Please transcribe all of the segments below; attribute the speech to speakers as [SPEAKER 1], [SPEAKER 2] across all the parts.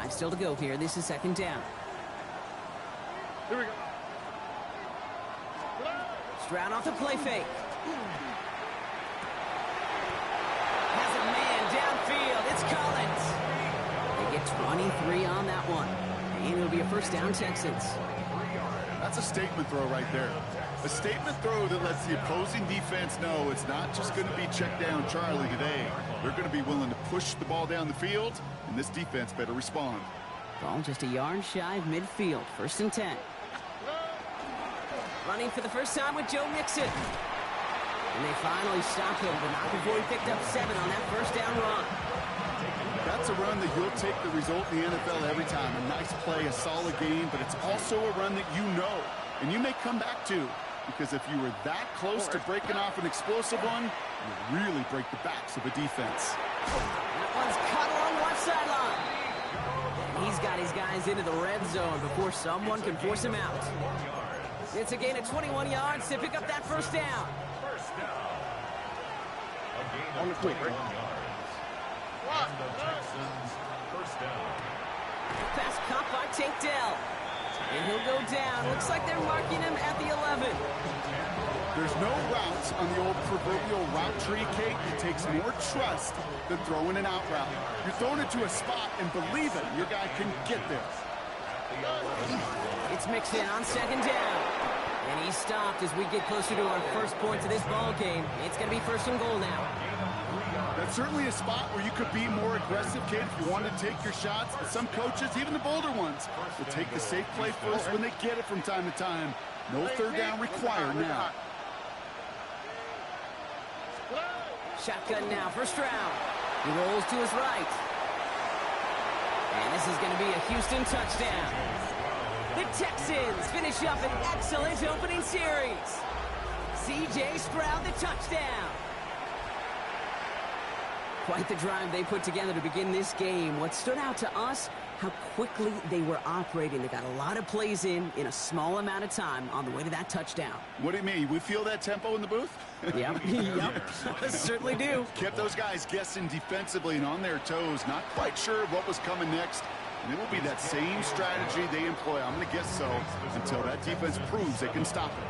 [SPEAKER 1] 5 still to go here. This is second down.
[SPEAKER 2] Here we go.
[SPEAKER 1] Stroud off the play fake. Has a man downfield. It's Collins. They get 23 on that one. And it'll be a first down, Texans.
[SPEAKER 3] That's a statement throw right there. A statement throw that lets the opposing defense know it's not just going to be check down Charlie today. They're going to be willing to push the ball down the field, and this defense better respond.
[SPEAKER 1] Ball just a yard shy of midfield. First and 10. Running for the first time with Joe Mixon. And they finally stopped him, but not before he picked up 7 on that first down run.
[SPEAKER 3] That's a run that you'll take the result in the NFL every time. A nice play, a solid game, but it's also a run that you know, and you may come back to. Because if you were that close to breaking off an explosive one, you really break the backs of a defense.
[SPEAKER 1] That one's caught along one sideline. And he's got his guys into the red zone before someone can force him out. It's a gain of 21 yards to pick up that first down.
[SPEAKER 2] On the quick, right?
[SPEAKER 1] Pass caught by Tank Dell. And he'll go down. Looks like they're marking him at the 11.
[SPEAKER 3] There's no routes on the old proverbial route tree, Kate. It takes more trust than throwing an out route. You're throwing it to a spot and believe it, your guy can get there.
[SPEAKER 1] It's Mixon on second down. And he's stopped as we get closer to our first point to this ball game. It's going to be first and goal now.
[SPEAKER 3] That's certainly a spot where you could be more aggressive, kid, if you want to take your shots. But some coaches, even the bolder ones, will take the safe play first when they get it from time to time. No third down required now.
[SPEAKER 1] Shotgun now for Stroud. He rolls to his right. And this is going to be a Houston touchdown. The Texans finish up an excellent opening series. C.J. Stroud, the touchdown. Quite the drive they put together to begin this game. What stood out to us, how quickly they were operating. They got a lot of plays in a small amount of time on the way to that touchdown.
[SPEAKER 3] What do you mean? We feel that tempo in the booth?
[SPEAKER 1] Yep, yep, certainly do.
[SPEAKER 3] Kept those guys guessing defensively and on their toes, not quite sure what was coming next. And it will be that same strategy they employ, I'm going to guess so, until that defense proves they can stop it.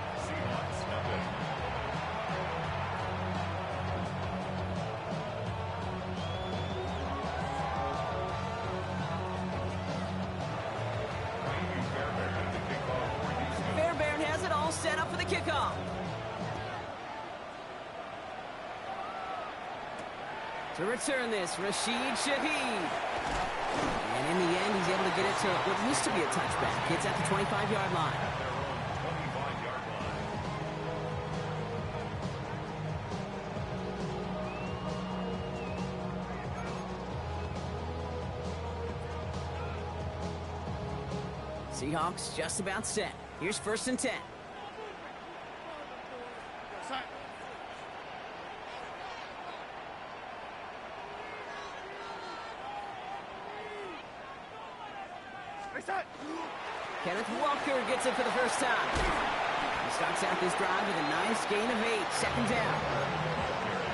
[SPEAKER 1] Fairbairn has it all set up for the kickoff. To return this, Rashid Shaheed. And in the end, he's able to get it to what used to be a touchback. It's at the 25-yard line. Seahawks just about set. Here's first and 10. Kenneth Walker gets it for the first time. He starts out this drive with a nice gain of 8. Second down.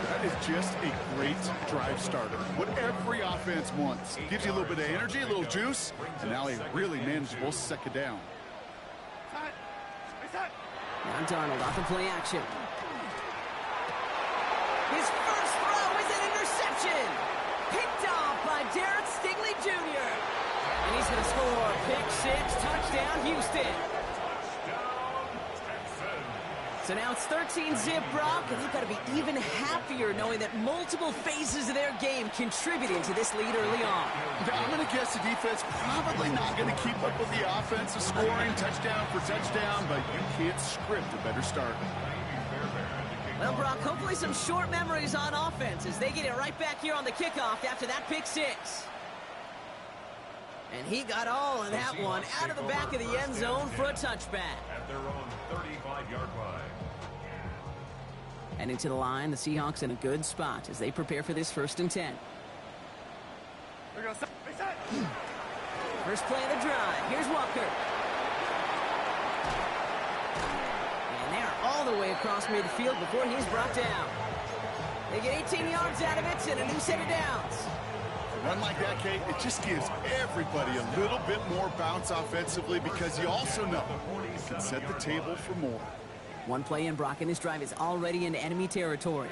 [SPEAKER 3] That is just a great drive starter. What every offense wants. Gives you a little bit of energy, a little juice, and now a really manageable second down.
[SPEAKER 1] Now Darnold off the play action. His first throw is an interception. Picked off by Derek Stingley Jr. And he's going to score. Pick 6, touchdown, Houston. So now it's 13-zip, Brock, and they've got to be even happier knowing that multiple phases of their game contributed to this lead early on.
[SPEAKER 3] I'm going to guess the defense probably not going to keep up with the offensive scoring touchdown for touchdown, but you can't script a better start.
[SPEAKER 1] Well, Brock, hopefully some short memories on offense as they get it right back here on the kickoff after that pick 6. And he got all of that one out of the back of the end zone for a touchback.
[SPEAKER 4] At their own 35-yard line.
[SPEAKER 1] And into the line, the Seahawks in a good spot as they prepare for this first and 10. First play of the drive. Here's Walker. And they're all the way across midfield before he's brought down. They get 18 yards out of it and a new set of downs.
[SPEAKER 3] A run like that, Kate, it just gives everybody a little bit more bounce offensively because you also know it can set the table for more.
[SPEAKER 1] One play in, Brock, and this drive is already in enemy territory.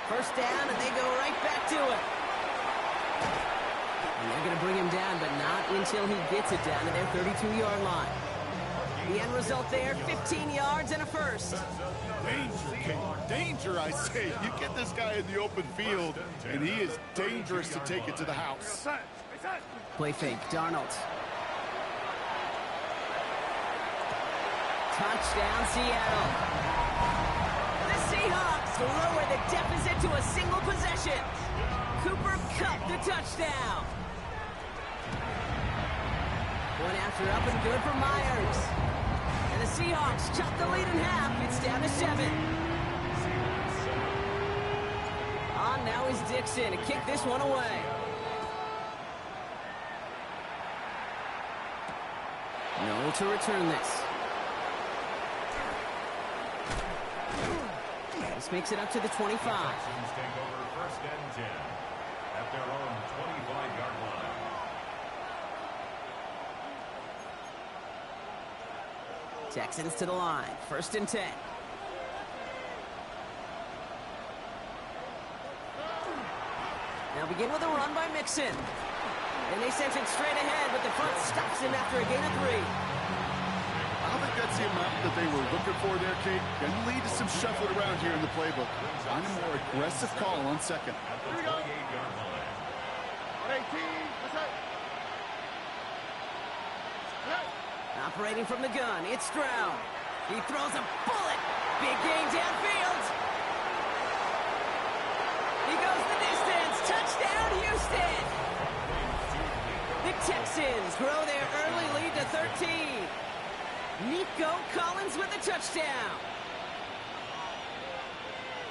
[SPEAKER 1] First down, and they go right back to it. And they're going to bring him down, but not until he gets it down to their 32-yard line. The end result there, 15 yards and a first.
[SPEAKER 3] Danger, Kate. Danger, I say. You get this guy in the open field, and he is dangerous to take it to the house.
[SPEAKER 1] Play fake, Darnold. Touchdown, Seattle. The Seahawks lower the deficit to a single possession. Cooper Kupp the touchdown. One after up and good for Myers. And the Seahawks chop the lead in half. It's down to 7. On now is Dixon to kick this one away. No to return this. This makes it up to the 25.
[SPEAKER 4] Texans take over first and 10 at their own 25-yard line.
[SPEAKER 1] Texans to the line. First and 10. Now begin with a run by Mixon. And they sent it straight ahead, but the front stops him after a gain of 3.
[SPEAKER 3] I don't think that's the amount that they were looking for there, Kate. Going to lead to some shuffling around here in the playbook. Find a more aggressive call on second.
[SPEAKER 4] At the 28-yard line.
[SPEAKER 2] On 18. That's it.
[SPEAKER 1] Operating from the gun, it's Stroud. He throws a bullet. Big gain downfield. He goes the distance. Touchdown, Houston. The Texans grow their early lead to 13. Nico Collins with a touchdown.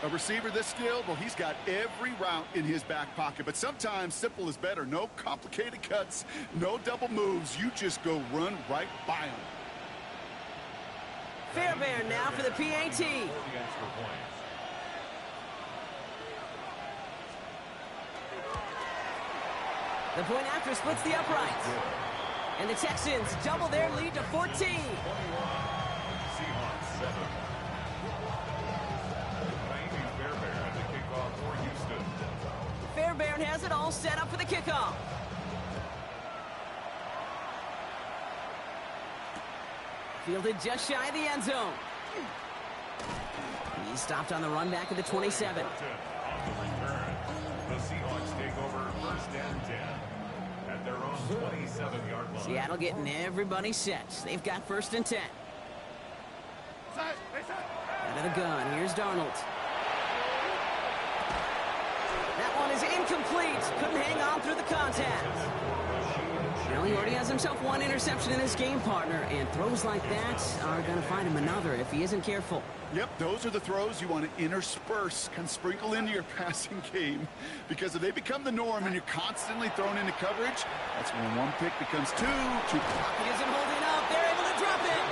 [SPEAKER 3] A receiver this skilled, well, he's got every route in his back pocket. But sometimes simple is better. No complicated cuts, no double moves. You just go run right by him.
[SPEAKER 1] Fairbairn now for the PAT. The point after splits the uprights. And the Texans double their lead to 14.
[SPEAKER 4] Seahawks 7. Fairbairn at the kickoff for Houston.
[SPEAKER 1] Fairbairn has it all set up for the kickoff. Fielded just shy of the end zone. He's stopped on the run back at the 27.
[SPEAKER 4] On the return, the Seahawks take over first and 10 at their own 27-yard line.
[SPEAKER 1] Seattle getting everybody set. They've got first and 10. Out of the gun, here's Darnold. That one is incomplete. Couldn't hang on through the contact. Well, he already has himself one interception in his game, partner, and throws like that are going to find him another if he isn't careful.
[SPEAKER 3] Yep, those are the throws you want to intersperse, kind of sprinkle into your passing game. Because if they become the norm and you're constantly thrown into coverage, that's when one pick becomes two.
[SPEAKER 1] Pocket isn't holding up. They're able to drop it.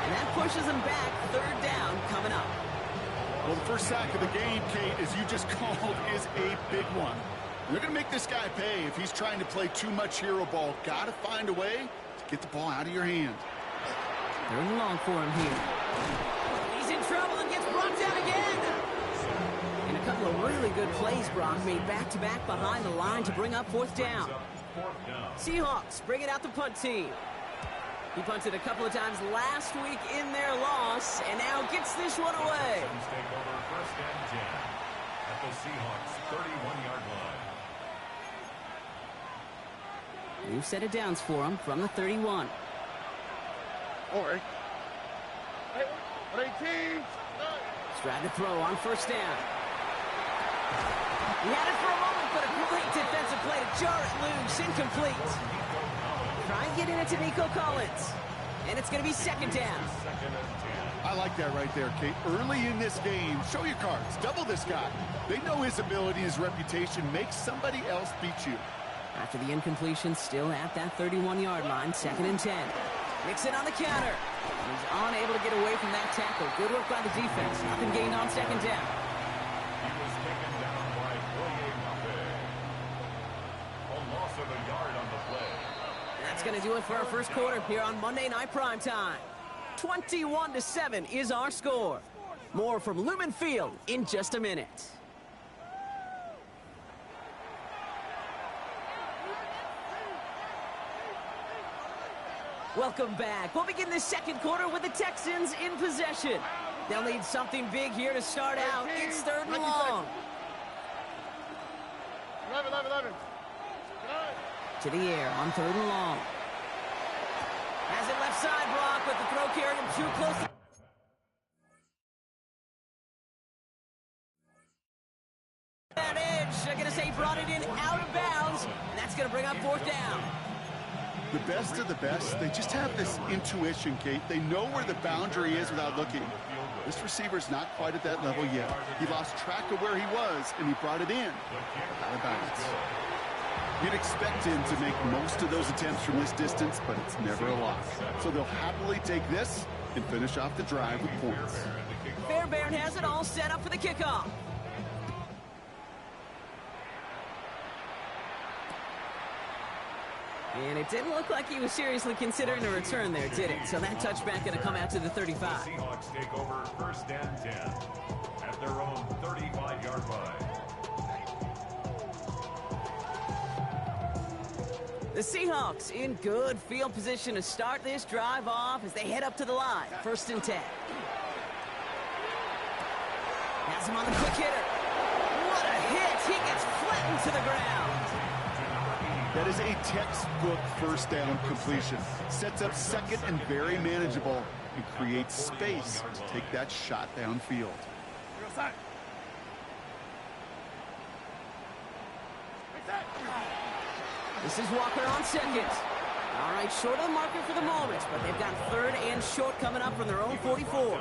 [SPEAKER 1] And that pushes them back. Third down coming up.
[SPEAKER 3] Well, the first sack of the game, Kate, as you just called, is a big one. They're going to make this guy pay if he's trying to play too much hero ball. Got to find a way to get the ball out of your hand.
[SPEAKER 1] They're in long for him here. He's in trouble and gets brought down again. And a couple of really good plays, Brock, made back-to-back behind the line to bring up fourth down. Seahawks bringing out the punt team. He punted a couple of times last week in their loss, and now gets this one away.
[SPEAKER 4] Texans take over first and 10 at the Seahawks 31-yard line.
[SPEAKER 1] New set of downs for him from the 31.
[SPEAKER 2] Or 18.
[SPEAKER 1] Stroud to throw on first down. He had it for a moment, but a great defensive play to jar it loose. Incomplete. Try and get in it to Nico Collins. And it's going to be second down.
[SPEAKER 3] I like that right there, Kate. Early in this game, show your cards. Double this guy. They know his ability, his reputation. Make somebody else beat you.
[SPEAKER 1] After the incompletion, still at that 31-yard line, second and 10. Mixon on the counter. He's unable to get away from that tackle. Good work by the defense. Nothing gained on second down.
[SPEAKER 4] He was taken down by loss of a yard on the play.
[SPEAKER 1] That's going to do it for our first quarter here on Monday Night Primetime. 21-7 is our score. More from Lumen Field in just a minute. Welcome back. We'll begin the second quarter with the Texans in possession. They'll need something big here to start out. It's third and long.
[SPEAKER 2] 11.
[SPEAKER 1] To the air on third and long. Has it left side, Brock, but the throw carried him too close. That edge, I'm going to say he brought it in out of bounds, and that's going to bring up fourth down.
[SPEAKER 3] The best of the best, they just have this intuition, Kate. They know where the boundary is without looking. This receiver's not quite at that level yet. He lost track of where he was, and he brought it in. Out of bounds. You'd expect him to make most of those attempts from this distance, but it's never a loss. So they'll happily take this and finish off the drive with points.
[SPEAKER 1] Fairbairn has it all set up for the kickoff. And it didn't look like he was seriously considering a return there, did it? So that touchback going to come out to the 35.
[SPEAKER 4] The Seahawks take over first and 10 at their own 35-yard line.
[SPEAKER 1] The Seahawks in good field position to start this drive off as they head up to the line. First and 10. Has him on the quick hitter. What a hit! He gets flattened to the ground.
[SPEAKER 3] That is a textbook first down completion. Sets up second and very manageable and creates space to take that shot downfield.
[SPEAKER 1] This is Walker on second. All right, short of the marker for the moment, but they've got third and short coming up from their own 44.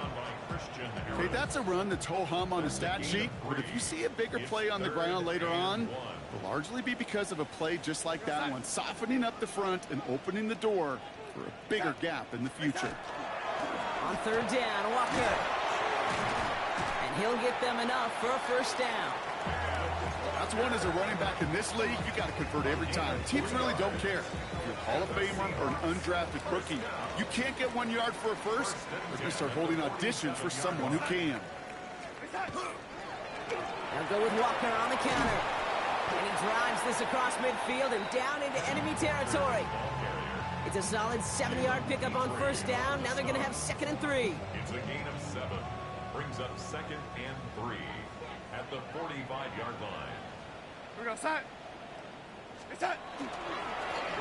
[SPEAKER 3] Okay, that's a run that's ho-hum on the stat sheet, but if you see a bigger play on the ground later on, it'll largely be because of a play just like that one, softening up the front and opening the door for a bigger gap in the future.
[SPEAKER 1] On third down, Walker. And he'll get them enough for a first down.
[SPEAKER 3] That's one as a running back in this league, you got to convert every time. Teams really don't care. If you're a Hall of Famer or an undrafted rookie, you can't get 1 yard for a first, they're going to start holding auditions for someone who can.
[SPEAKER 1] They'll go with Walker on the counter. And he drives this across midfield and down into enemy territory. It's a solid 7-yard pickup on first down. Now they're going to have second and 3.
[SPEAKER 4] It's a gain of 7. Brings up second and 3 at the 45-yard line.
[SPEAKER 2] We're going to set.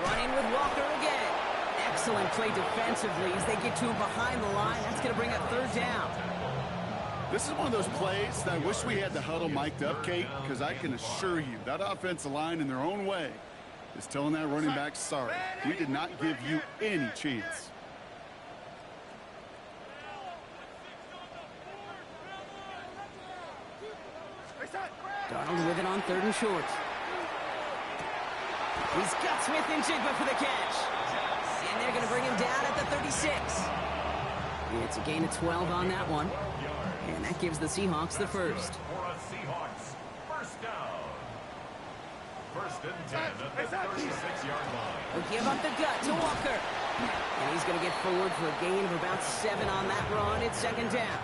[SPEAKER 1] Running with Walker again. Excellent play defensively as they get to him behind the line. That's going to bring up third down.
[SPEAKER 3] This is one of those plays that I wish we had the huddle mic'd up, Kate, because I can assure you that offensive line in their own way is telling that running back, sorry, we did not give you any chance.
[SPEAKER 1] Darnold with it on third and short. He's got Smith and Jigba for the catch. And they're going to bring him down at the 36. It's a gain of 12 on that one. And that gives the Seahawks the first.
[SPEAKER 4] For a Seahawks first down. First and 10 at the 36-yard line.
[SPEAKER 1] They'll give up the gut to Walker. And he's going to get forward for a gain of about 7 on that run. It's second down.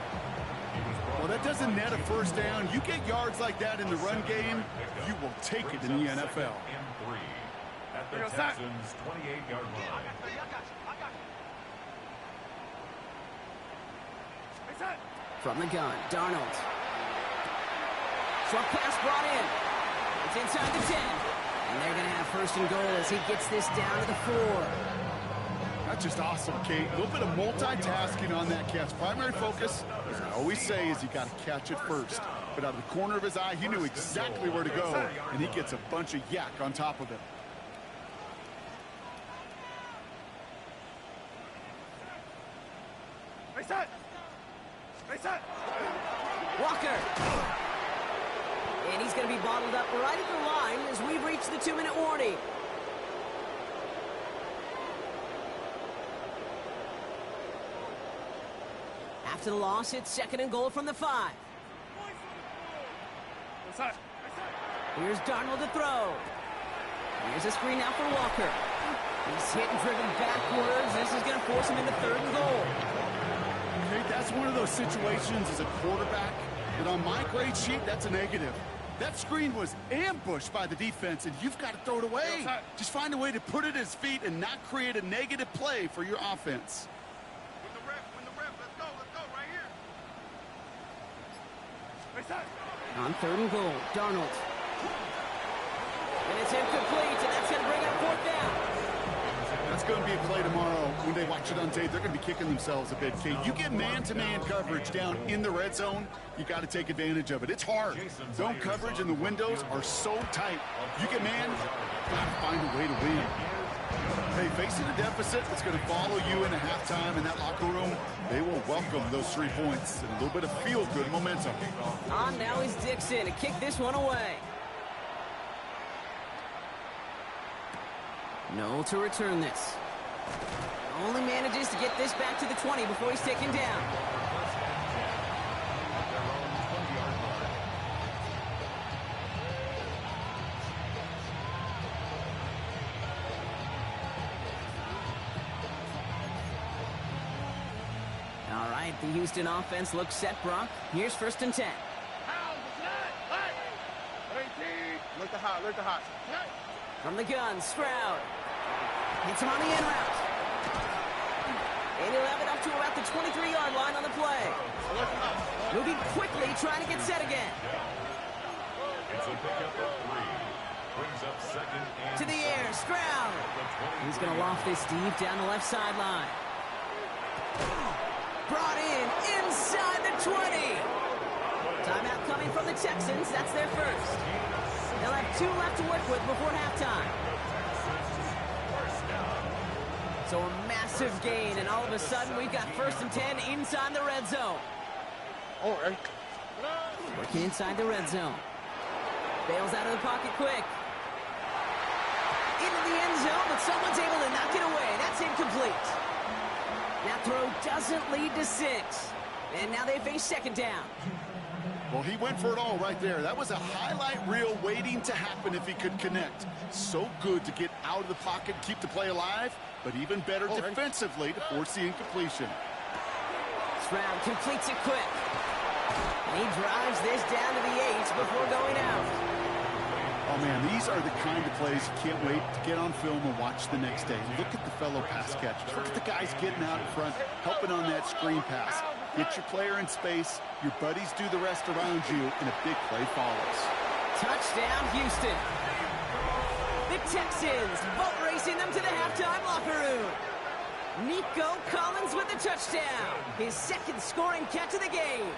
[SPEAKER 3] Well, that doesn't net a first down. You get yards like that in the run game, you will take it in the NFL.
[SPEAKER 4] And 3 at the Texans' 28-yard line.
[SPEAKER 1] From the gun, Darnold. Short pass brought in. It's inside the 10. And they're going to have first and goal as he gets this down to the 4.
[SPEAKER 3] That's just awesome, Kate. A little bit of multitasking on that catch. Primary focus, as I always say, is you got to catch it first. But out of the corner of his eye, he knew exactly where to go, and he gets a bunch of yak on top of it.
[SPEAKER 1] Walker. And he's going to be bottled up right at the line as we've reached the 2-minute warning. After the loss, it's second and goal from the 5. Here's Darnold to throw. Here's a screen now for Walker. He's hit and driven backwards. This is going to force him into 3rd and goal.
[SPEAKER 3] Okay, that's one of those situations as a quarterback that on my grade sheet, that's a negative. That screen was ambushed by the defense, and you've got to throw it away. Just find a way to put it at his feet and not create a negative play for your offense.
[SPEAKER 2] Win the ref, let's go, right here. Right side.
[SPEAKER 1] On 3rd and goal, Darnold. And it's incomplete, and that's going to bring up 4th down.
[SPEAKER 3] That's going to be a play tomorrow. When they watch it on tape, they're going to be kicking themselves a bit, Kate. You get man-to-man coverage down in the red zone, you got to take advantage of it. It's hard. Zone coverage and the windows are so tight. You get man, got to find a way to win. Hey, facing a deficit that's going to follow you into halftime in that locker room, they will welcome those 3 points and a little bit of feel-good momentum.
[SPEAKER 1] On now is Dixon to kick this one away. Noel to return this. Only manages to get this back to the 20 before he's taken down. All right, the Houston offense looks set, Brock. Here's 1st and 10.
[SPEAKER 2] Look the hot.
[SPEAKER 1] From the gun, Stroud. Hits him on the in route. And he'll have it up to about the 23-yard line on the play. Moving quickly, trying to get set again.
[SPEAKER 4] It's a pickup of 3. Brings up 2nd and
[SPEAKER 1] To the air, Stroud. He's going to loft this deep down the left sideline. Brought in inside the 20. Timeout coming from the Texans. That's their first. They'll have 2 left to work with before halftime. So a massive gain, and all of a sudden we've got 1st and 10 inside the red zone.
[SPEAKER 2] Oh, right.
[SPEAKER 1] Working inside the red zone. Bails out of the pocket quick. Into the end zone, but someone's able to knock it away. That's incomplete. That throw doesn't lead to 6. And now they face 2nd down.
[SPEAKER 3] Well, he went for it all right there. That was a highlight reel waiting to happen if he could connect. So good to get out of the pocket and keep the play alive, but even better defensively to force the incompletion.
[SPEAKER 1] Stroud completes it quick. And he drives this down to the 8 before going out.
[SPEAKER 3] Oh, man, these are the kind of plays you can't wait to get on film and watch the next day. Look at the fellow pass catchers. Look at the guys getting out in front, helping on that screen pass. Get your player in space, your buddies do the rest around you, and a big play follows.
[SPEAKER 1] Touchdown, Houston. The Texans boat racing them to the halftime locker room. Nico Collins with the touchdown. His 2nd scoring catch of the game.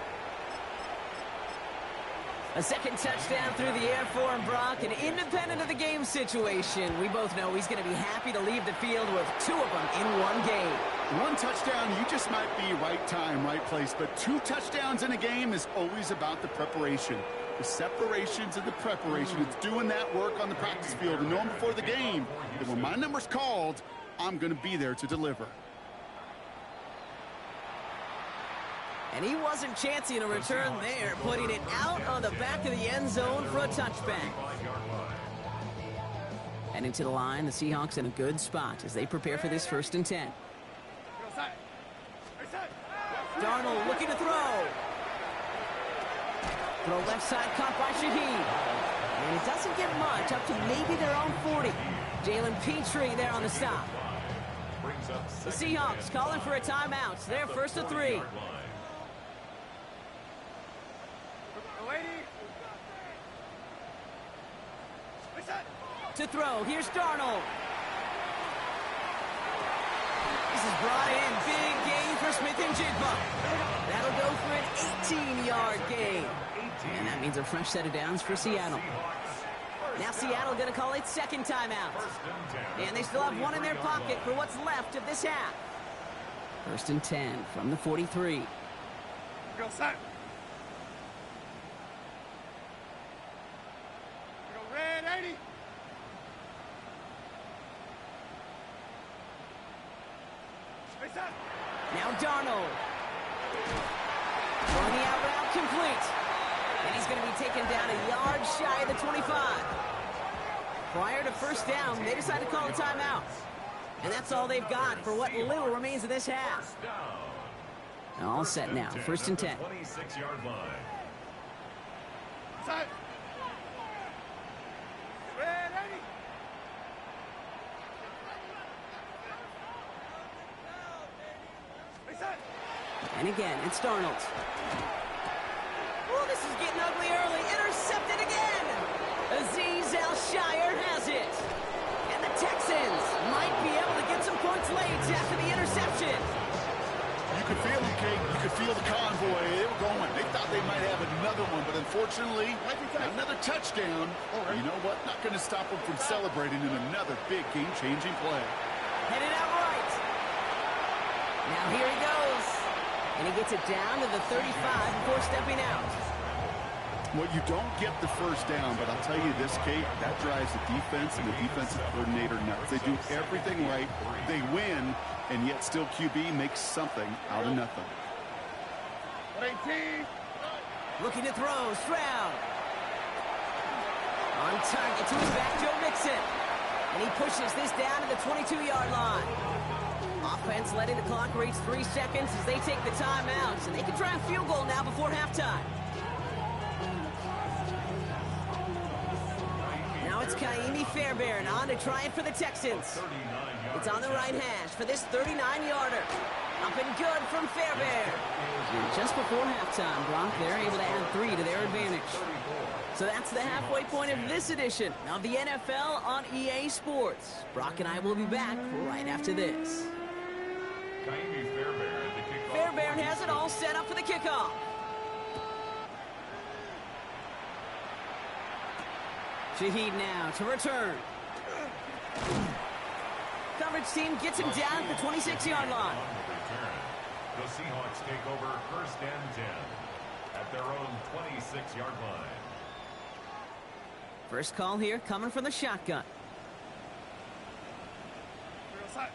[SPEAKER 1] A 2nd touchdown through the air for him, Brock, and independent of the game situation, we both know he's going to be happy to leave the field with 2 of them in one game.
[SPEAKER 3] 1 touchdown, you just might be right time, right place, but 2 touchdowns in a game is always about the preparation. The separations and the preparation. It's doing that work on the practice field and knowing before the game that when my number's called, I'm going to be there to deliver.
[SPEAKER 1] And he wasn't chancing a return there, putting it out on the back of the end zone for a touchback. Heading to the line, the Seahawks in a good spot as they prepare for this 1st and 10. Darnold looking to throw. Throw left side caught by Shaheed. And it doesn't get much, up to maybe their own 40. Jalen Petrie there on the stop. The Seahawks calling for a timeout. They're 1st and 3. To throw, here's Darnold. This is brought in, big gain for Smith-Njigba. That'll go for an 18-yard gain. And that means a fresh set of downs for Seattle. Now Seattle going to call its 2nd timeout. And they still have 1 in their pocket for what's left of this half. 1st and 10 from the 43.
[SPEAKER 2] Go set. Go red 80.
[SPEAKER 1] Now Darnold. Throwing the out route complete. And he's going to be taken down a yard shy of the 25. Prior to first down, they decided to call a timeout. And that's all they've got for what little remains of this half. All set now, 1st and 10.
[SPEAKER 4] 26-yard line.
[SPEAKER 2] Set. Red 80. Reset.
[SPEAKER 1] And again, it's Darnold. Oh, this is getting ugly early. Intercepted again. Azeez Al-Shire has it. And the Texans might be able to get some points late after the interception.
[SPEAKER 3] You could feel them, Kate. You could feel the convoy. They were going. They thought they might have another one, but unfortunately, another touchdown. You know what? Not going to stop them from celebrating in another big game-changing play.
[SPEAKER 1] Headed out right. Now here he goes. And he gets it down to the 35 before stepping out.
[SPEAKER 3] Well, you don't get the first down, but I'll tell you this, Kate, that drives the defense and the defensive coordinator nuts. They do everything right. They win, and yet still QB makes something out of nothing.
[SPEAKER 2] 18.
[SPEAKER 1] Looking to throw, Stroud. On target to his back, Joe Mixon. And he pushes this down to the 22-yard line. Offense letting the clock reach 3 seconds as they take the timeouts. And they can try a field goal now before halftime. Now it's Kaimi Fairbairn on to try it for the Texans. It's on the right hash for this 39-yarder. Up and good from Fairbairn. And just before halftime, Brock, they're able to add 3 to their advantage. So that's the halfway point of this edition of the NFL on EA Sports. Brock and I will be back right after this. Fairbairn has it all set up for the kickoff. Shaheed now to return. Coverage team gets him down at the 26-yard line.
[SPEAKER 4] The Seahawks take over 1st and 10 at their own 26-yard line.
[SPEAKER 1] First call here coming from the shotgun.
[SPEAKER 2] Set.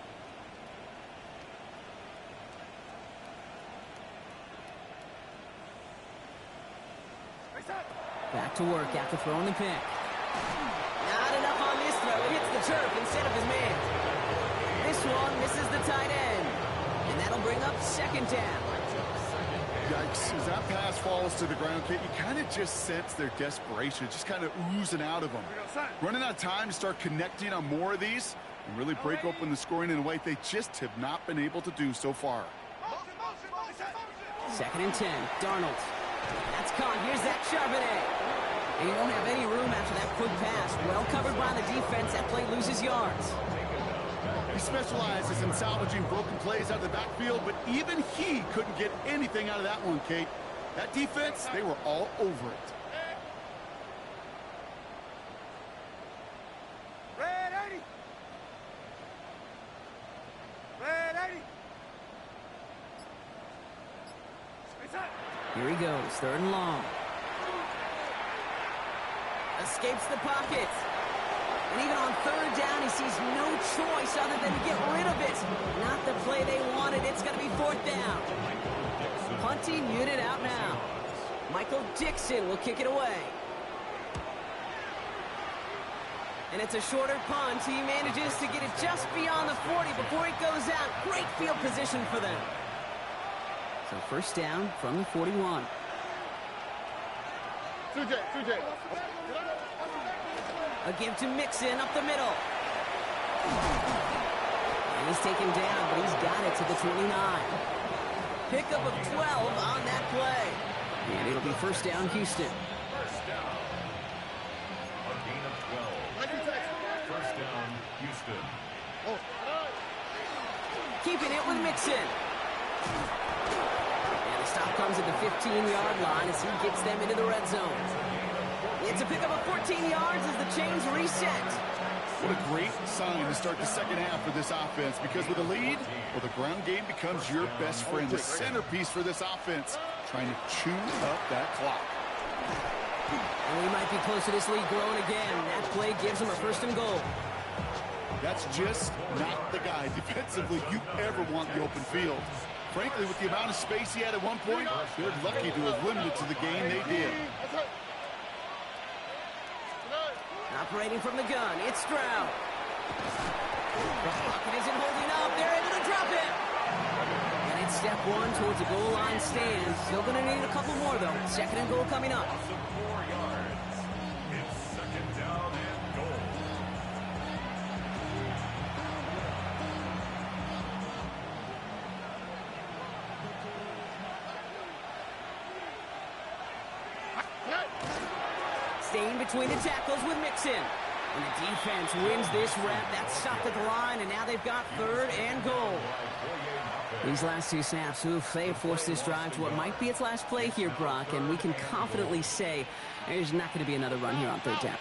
[SPEAKER 2] Reset.
[SPEAKER 1] Back to work after throwing the pick. Not enough on this throw. It hits the turf instead of his man. This one misses the tight end. And that'll bring up 2nd down.
[SPEAKER 3] Yikes. As that pass falls to the ground, Kate, you kind of just sense their desperation, just kind of oozing out of them. Running out of time to start connecting on more of these and really break open the scoring in a way they just have not been able to do so far.
[SPEAKER 1] 2nd and 10. Darnold. That's caught. Here's that Charbonnet. And you won't have any room after that quick pass. Well covered by the defense. That play loses yards.
[SPEAKER 3] He specializes in salvaging broken plays out of the backfield, but even he couldn't get anything out of that one, Kate. That defense, they were all over it.
[SPEAKER 2] Red 80. Red 80. Reset.
[SPEAKER 1] Here he goes. 3rd and long. Escapes the pocket. And even on 3rd down, he sees no choice other than to get rid of it. Not the play they wanted. It's going to be 4th down. Punting unit out now. Michael Dixon will kick it away. And it's a shorter punt. He manages to get it just beyond the 40 before it goes out. Great field position for them. So 1st down from the 41.
[SPEAKER 2] 2J.
[SPEAKER 1] A give to Mixon up the middle. And he's taken down, but he's got it to the 29. Pickup of 12 on that play. And it'll be 1st down, Houston.
[SPEAKER 4] 1st down. A gain of 12. 1st down, Houston.
[SPEAKER 1] Keeping it with Mixon. And the stop comes at the 15-yard line as he gets them into the red zone. It's a pickup of 14 yards as the chains reset.
[SPEAKER 3] What a great sign to start the 2nd half for this offense, because with a lead, well, the ground game becomes your best friend, the centerpiece for this offense, trying to chew up that clock.
[SPEAKER 1] And we might be close to this lead growing again. That play gives them a 1st and goal.
[SPEAKER 3] That's just not the guy defensively you ever want in the open field. Frankly, with the amount of space he had at one point, they're lucky to have limited to the game they did.
[SPEAKER 1] Operating from the gun, it's Stroud. The pocket isn't holding up. They're able to drop it. And it's step one towards a goal line stand. Still going to need a couple more, though. Second and goal coming up.
[SPEAKER 4] Loss of 4 yards. It's second down and goal.
[SPEAKER 1] Staying between the tackles with Mixon. And the defense wins this rep. That's stopped at the line, and now they've got third and goal. These last two snaps, they have forced this drive to what might be its last play here, Brock, and we can confidently say there's not going to be another run here on third down.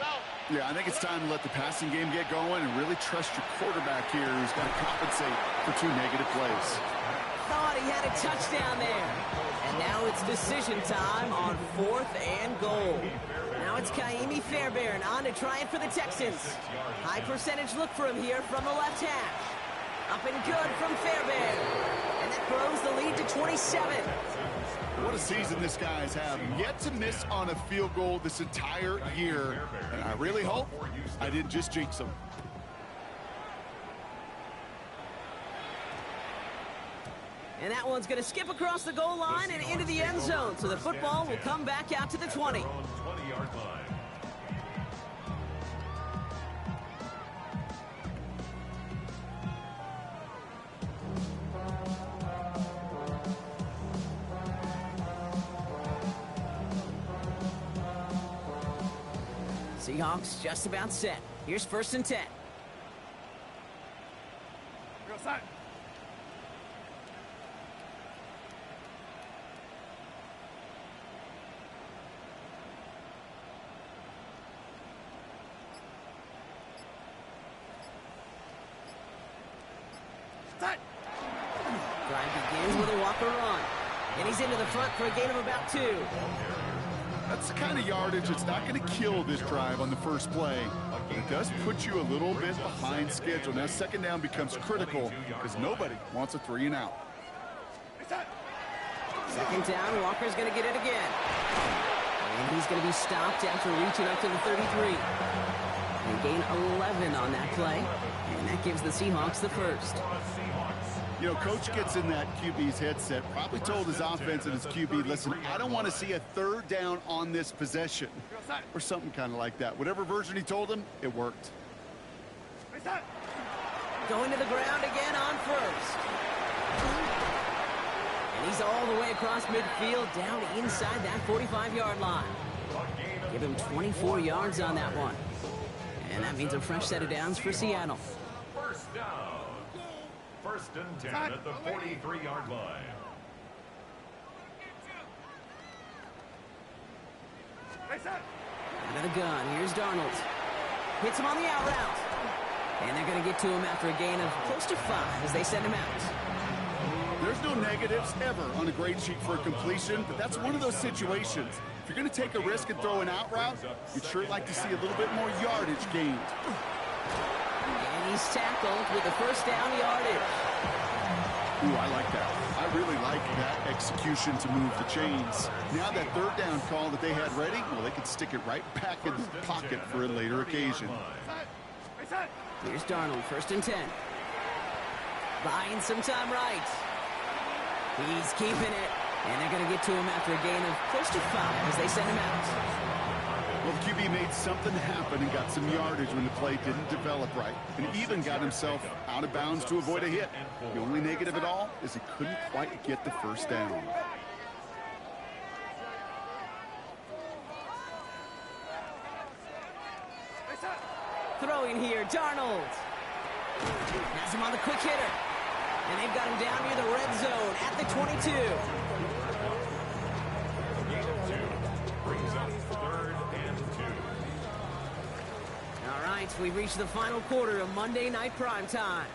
[SPEAKER 3] Yeah, I think it's time to let the passing game get going and really trust your quarterback here who's got to compensate for 2 negative plays.
[SPEAKER 1] Thought he had a touchdown there. And now it's decision time on fourth and goal. Now it's Kaimi Fairbairn on to try it for the Texans. High percentage look for him here from the left hash. Up and good from Fairbairn. And that grows the lead to 27.
[SPEAKER 3] What a season this guy's having. Yet to miss on a field goal this entire year. And I really hope I didn't just jinx him.
[SPEAKER 1] And that one's going to skip across the goal line and into the end zone. So the football will come back out to the 20.
[SPEAKER 4] 20-yard line.
[SPEAKER 1] Seahawks just about set. Here's first and 10.
[SPEAKER 2] Real side. Side.
[SPEAKER 1] Drive begins with a Walker run. And he's into the front for a gain of about 2.
[SPEAKER 3] That's the kind of yardage that's not going to kill this drive on the first play. But it does put you a little bit behind schedule. Now second down becomes critical because nobody wants a 3 and out.
[SPEAKER 1] Second down, Walker's going to get it again. And he's going to be stopped after reaching up to the 33. They gain 11 on that play. And that gives the Seahawks the first.
[SPEAKER 3] You know, coach gets in that QB's headset, probably told his offense and his QB, listen, I don't want to see a third down on this possession. Or something kind of like that. Whatever version he told him, it worked.
[SPEAKER 1] Going to the ground again on first. And he's all the way across midfield, down inside that 45-yard line. Give him 24 yards on that one. And that means a fresh set of downs for Seattle.
[SPEAKER 4] First down. First and 10 at the 43-yard line.
[SPEAKER 1] Out of the gun, here's Darnold. Hits him on the out route. And they're going to get to him after a gain of close to 5 as they send him out.
[SPEAKER 3] There's no negatives ever on a grade sheet for a completion, but that's one of those situations. If you're going to take a risk and throw an out route, you'd sure like to see a little bit more yardage gained.
[SPEAKER 1] And he's tackled with the first down yardage.
[SPEAKER 3] Ooh, I like that. I really like that execution to move the chains. Now that third down call that they had ready, well, they could stick it right back in the pocket for a later occasion.
[SPEAKER 1] Here's Darnold, first and 10. Buying some time right. He's keeping it. And they're going to get to him after a gain of close to 5 as they send him out.
[SPEAKER 3] Well, the QB made something happen and got some yardage when the play didn't develop right. And even got himself out of bounds to avoid a hit. The only negative at all is he couldn't quite get the first down.
[SPEAKER 1] Throwing here, Darnold. Has him on the quick hitter. And they've got him down near the red zone at the 22.
[SPEAKER 4] Gain of 2 brings up third and 2.
[SPEAKER 1] All right, we've reached the final quarter of Monday Night Primetime.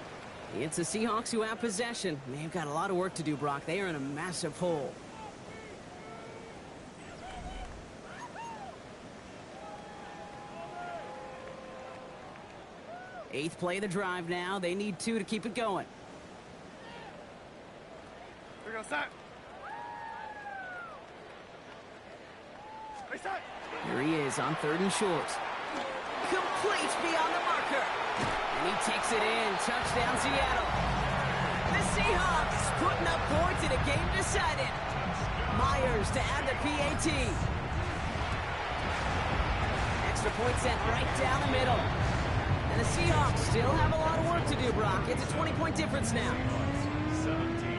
[SPEAKER 1] It's the Seahawks who have possession. They've got a lot of work to do, Brock. They are in a massive hole. Eighth play of the drive now. They need 2 to keep it going. Here he is on third and short. Complete. complete beyond the marker. And he takes it in. Touchdown, Seattle. The Seahawks putting up points in a game decided. Myers to add the PAT. Extra point sent right down the middle. And the Seahawks still have a lot of work to do, Brock. It's a 20-point difference now.
[SPEAKER 4] 17.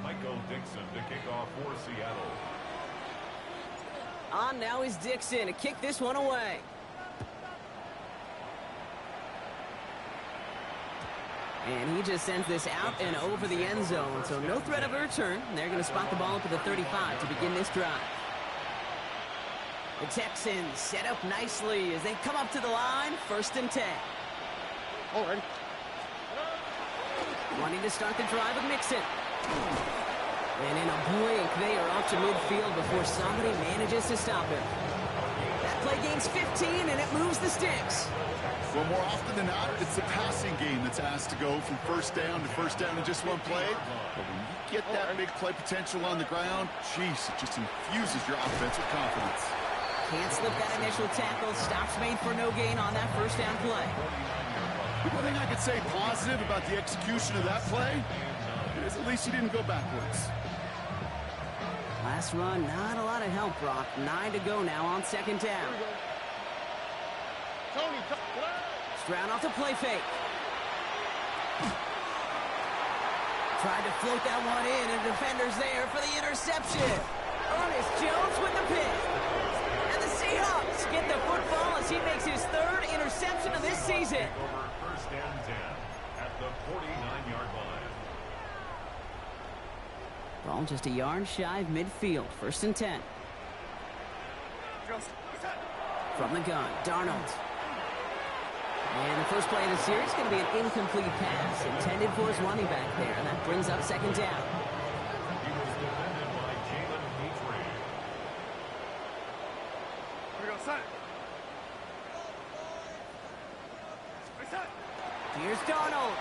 [SPEAKER 4] Michael Dixon to kick off for Seattle.
[SPEAKER 1] On now is Dixon to kick this one away. And he just sends this out and over the end zone, so no threat of a return. They're going to spot the ball up at the 35 to begin this drive. The Texans set up nicely as they come up to the line, 1st and 10.
[SPEAKER 2] All right.
[SPEAKER 1] Wanting to start the drive with Mixon. And in a blink, they are off to midfield before somebody manages to stop him. That play gains 15, and it moves the sticks.
[SPEAKER 3] Well, more often than not, it's the passing game that's asked to go from first down in just one play. But when you get that big play potential on the ground, geez, it just infuses your offense with confidence.
[SPEAKER 1] Can't slip that initial tackle. Stops made for no gain on that first down play.
[SPEAKER 3] One thing I could say positive about the execution of that play is at least he didn't go backwards.
[SPEAKER 1] Last run, not a lot of help, Brock. 9 to go now on 2nd down.
[SPEAKER 2] Tony,
[SPEAKER 1] Stroud off the play fake. Tried to float that one in, and defender's there for the interception. Ernest Jones with the pick. And the Seahawks get the football as he makes his 3rd interception of this season.
[SPEAKER 4] Over 1st and 10 at the 49-yard line.
[SPEAKER 1] Ball just a yard shy of midfield. 1st and 10. From the gun, Darnold. And the first play of the series is going to be an incomplete pass intended for his running back there. And that brings up 2nd down.
[SPEAKER 4] He was defended by Jalen Petrie.
[SPEAKER 2] Here we go, set. Reset.
[SPEAKER 1] Here's Darnold.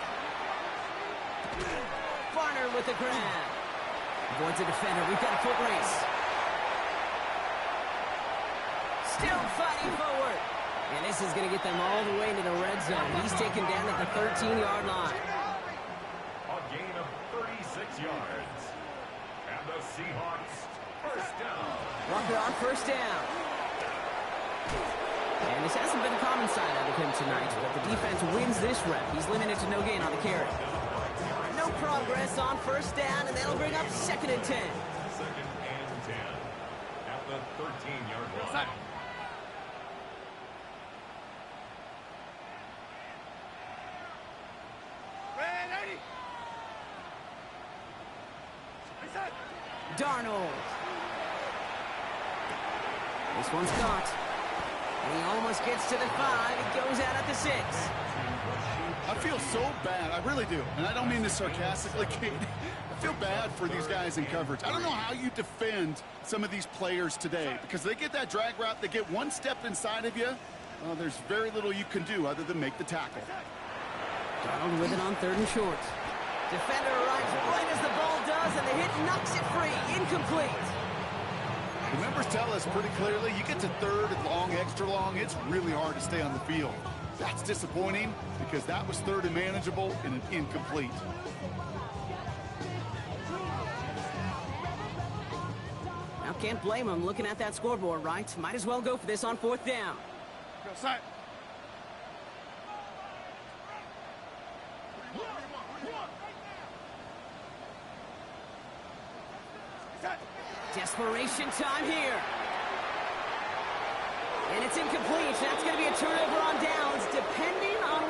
[SPEAKER 1] Barner with the grab. Avoids a defender. We've got a foot race. Still fighting forward. And this is going to get them all the way into the red zone. He's taken down at the 13-yard line.
[SPEAKER 4] A gain of 36 yards. And the Seahawks, 1st down.
[SPEAKER 1] Walker on 1st down. And this hasn't been a common side out of him tonight, but the defense wins this rep. He's limited to no gain on the carry. No progress on 1st down, and that'll bring up 2nd and 10.
[SPEAKER 4] 2nd and 10 at the 13-yard line.
[SPEAKER 1] Darnold. This one's caught. And he almost gets to the 5. It goes out at the 6.
[SPEAKER 3] I feel so bad. I really do. And I don't mean this sarcastically, Kate. I feel bad for these guys in coverage. I don't know how you defend some of these players today because they get that drag route, they get one step inside of you. There's very little you can do other than make the tackle.
[SPEAKER 1] Darnold with it on 3rd and short. Defender arrives right as the ball does, and the hit knocks it free. Incomplete.
[SPEAKER 3] The numbers tell us pretty clearly, you get to 3rd and long, extra long, it's really hard to stay on the field. That's disappointing because that was 3rd and manageable and an incomplete.
[SPEAKER 1] Now can't blame him looking at that scoreboard, right? Might as well go for this on 4th down.
[SPEAKER 2] Go, set.
[SPEAKER 1] Desperation time here. And it's incomplete. That's going to be a turnover on downs, depending on